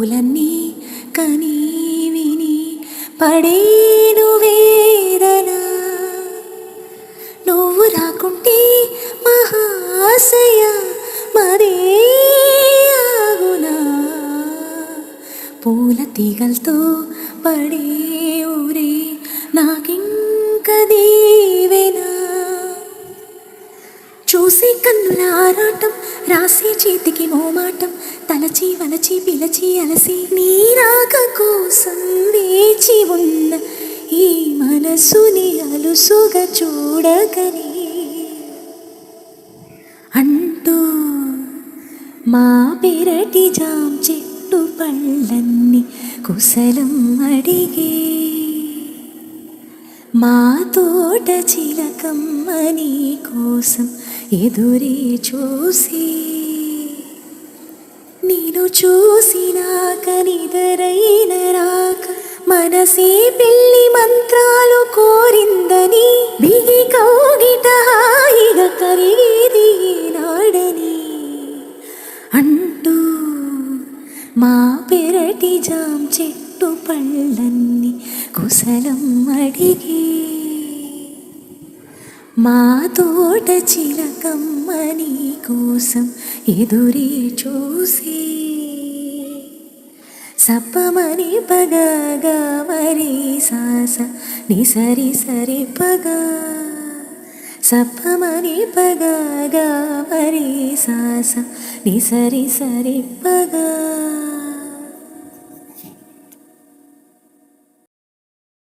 పూలన్నీ కనీ విని పడేను వేదన. నువ్వు రాకుంటే మహాశయ మరే ఆగునా. పూల తీగలతో పడే ఊరే నాకింక దీవెనా. చూసే కన్నుల ఆరాటం, రాసే చేతికి మోమాటం, తలచి వలచి పిలచి అలసి నీ రాక కోసం వేచి ఉన్న ఈ మనసుని అలుసుగా చూడకని అంటూ మా పెరటి జాం చెట్టు పళ్ళన్ని కుశలం అడిగే మా తోట చిలకమ్మ నీ కోసం ఎదురే చూసి నేను చూసినాక నిదరైన రాక మనసే పెళ్లి మంత్రాలు కోరిందని బిగి కౌగిట హాయిగా కరిగేది నాడని అంటూ మా పెరటి జాం చెట్టు పళ్ళన్ని కుశలం అడిగే మా తోట చిలకమ్మ నీ కోసం ఎదురే చూసి సప్పమని పగగా మరి సాస ని సరి సరి పగ సప్పమని పగగా మరి సాస ని సరి సరి పగ.